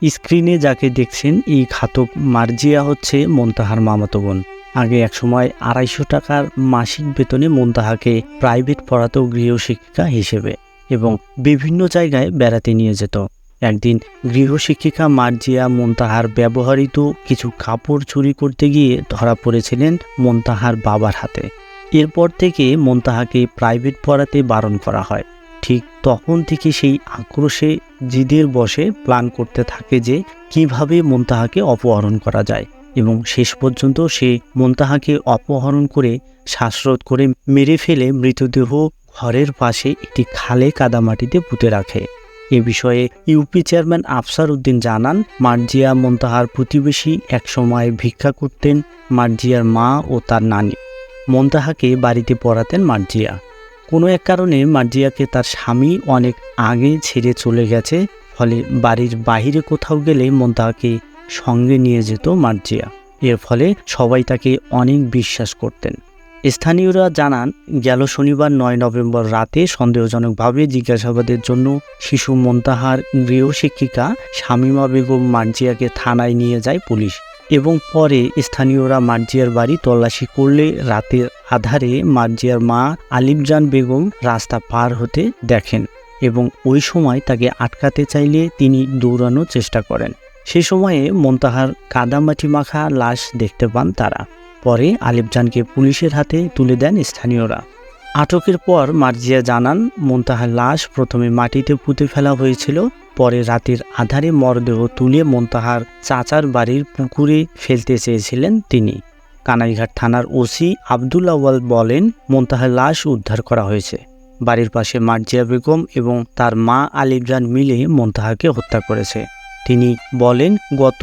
স্ক্রিনে যাকে দেখছেন এই ঘাতক মার্জিয়া হচ্ছে মোন্তাহার মামাতো বোন। আগে একসময় 250 টাকার মাসিক বেতনে মোন্তাহাকে প্রাইভেট পড়াতো গৃহশিক্ষিকা হিসেবে এবং বিভিন্ন জায়গায় বেড়াতে নিয়ে যেত। একদিন গৃহশিক্ষিকা মার্জিয়া মোন্তাহার ব্যবহৃত কিছু কাপড় চুরি করতে গিয়ে ধরা পড়েছিলেন মোন্তাহার বাবার হাতে। এরপর থেকে মোন্তাহাকে প্রাইভেট পড়াতে বারণ করা হয়। ঠিক তখন থেকে সেই আক্রোশে জিদের বশে প্ল্যান করতে থাকে যে কিভাবে মোন্তাহাকে অপহরণ করা যায় এবং শেষ পর্যন্ত সে মোন্তাহাকে অপহরণ করে শ্বাসরোধ করে মেরে ফেলে মৃতদেহ ঘরের পাশে একটি খালে কাদামাটিতে পুঁতে রাখে। এ বিষয়ে ইউপি চেয়ারম্যান আফসার উদ্দিন জানান, মার্জিয়া মোন্তাহার প্রতিবেশী, একসময় ভিক্ষা করতেন মার্জিয়ার মা ও তার নানি। মোন্তাহাকে বাড়িতে পড়াতেন মার্জিয়া। কোনো এক কারণে মার্জিয়াকে তার স্বামী অনেক আগে ছেড়ে চলে গেছে, ফলে বাড়ির বাইরে কোথাও গেলে মোন্তাহাকে সঙ্গে নিয়ে যেত মার্জিয়া। এর ফলে সবাই তাকে অনেক বিশ্বাস করতেন। স্থানীয়রা জানান, গেল শনিবার 9 নভেম্বর রাতে সন্দেহজনকভাবে জিজ্ঞাসাবাদের জন্য শিশু মোন্তাহার গৃহশিক্ষিকা শামীমা বেগম মার্জিয়াকে থানায় নিয়ে যায় পুলিশ এবং পরে স্থানীয়রা মার্জিয়ার বাড়ি তল্লাশি করলে রাতের আধারে মার্জিয়ার মা আলিফজান বেগম রাস্তা পার হতে দেখেন এবং ওই সময় তাকে আটকাতে চাইলে তিনি দৌড়ানোর চেষ্টা করেন। সে সময়ে মোন্তাহার কাদামাটি মাখা লাশ দেখতে পান তারা। পরে আলিফজানকে পুলিশের হাতে তুলে দেন স্থানীয়রা। আটকের পর মার্জিয়া জানান, মোন্তাহার লাশ প্রথমে মাটিতে পুঁতে ফেলা হয়েছিল, পরে রাতের আধারে মরদেহ তুলে মোন্তাহার চাচার বাড়ির পুকুরে ফেলতে চেয়েছিলেন তিনি। কানাইঘাট থানার ওসি আব্দুল আউয়াল বলেন, মোন্তাহার লাশ উদ্ধার করা হয়েছে। বাড়ির পাশে মার্জিয়া বেগম এবং তার মা আলিফজান মিলে মোন্তাহাকে হত্যা করেছে। তিনি বলেন, গত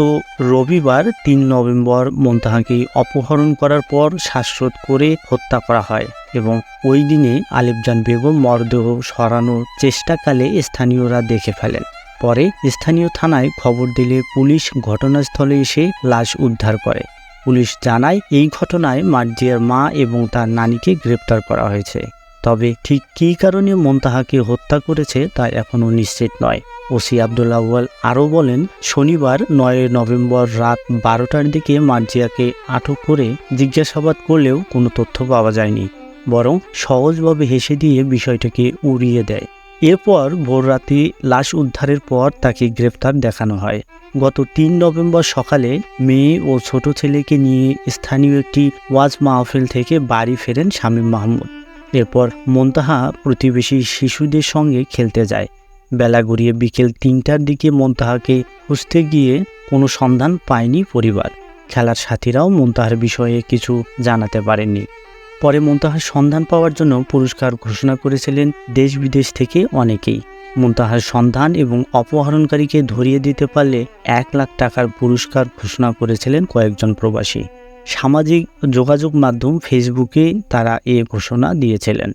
রবিবার 3 নভেম্বর মোন্তাহাকে অপহরণ করার পর শ্বাসরোধ করে হত্যা করা হয় এবং ওই দিনে আলিফজান বেগম মরদেহ সরানোর চেষ্টাকালে স্থানীয়রা দেখে ফেলেন। পরে স্থানীয় থানায় খবর দিলে পুলিশ ঘটনাস্থলে এসে লাশ উদ্ধার করে। পুলিশ জানায়, এই ঘটনায় মার্জিয়ার মা এবং তার নানিকে গ্রেপ্তার করা হয়েছে। তবে ঠিক কী কারণে মোন্তাহাকে হত্যা করেছে তা এখনও নিশ্চিত নয়। ওসি আব্দুল আউয়াল আরও বলেন, শনিবার 9 নভেম্বর রাত 12টার দিকে মার্জিয়াকে আটক করে জিজ্ঞাসাবাদ করলেও কোনো তথ্য পাওয়া যায়নি, বরং সহজভাবে হেসে দিয়ে বিষয়টাকে উড়িয়ে দেয়। এরপর ভোররাতে লাশ উদ্ধারের পর তাকে গ্রেপ্তার দেখানো হয়। গত 3 নভেম্বর সকালে মেয়ে ও ছোট ছেলেকে নিয়ে স্থানীয় একটি ওয়াজ মাহফিল থেকে বাড়ি ফেরেন শামীম মাহমুদ। এরপর মোন্তাহা প্রতিবেশী শিশুদের সঙ্গে খেলতে যায়। বেলা গড়িয়ে বিকেল 3টার দিকে মোন্তাহাকে খুঁজতে গিয়ে কোনো সন্ধান পায়নি পরিবার। খেলার সাথীরাও মোন্তাহার বিষয়ে কিছু জানাতে পারেননি। পরে মোন্তাহার সন্ধান পাওয়ার জন্য পুরস্কার ঘোষণা করেছিলেন দেশ বিদেশ থেকে অনেকেই। মোন্তাহার সন্ধান এবং অপহরণকারীকে ধরিয়ে দিতে পারলে 1 লাখ টাকার পুরস্কার ঘোষণা করেছিলেন কয়েকজন প্রবাসী। সামাজিক যোগাযোগ মাধ্যম ফেসবুকে তারা এ ঘোষণা দিয়েছিলেন।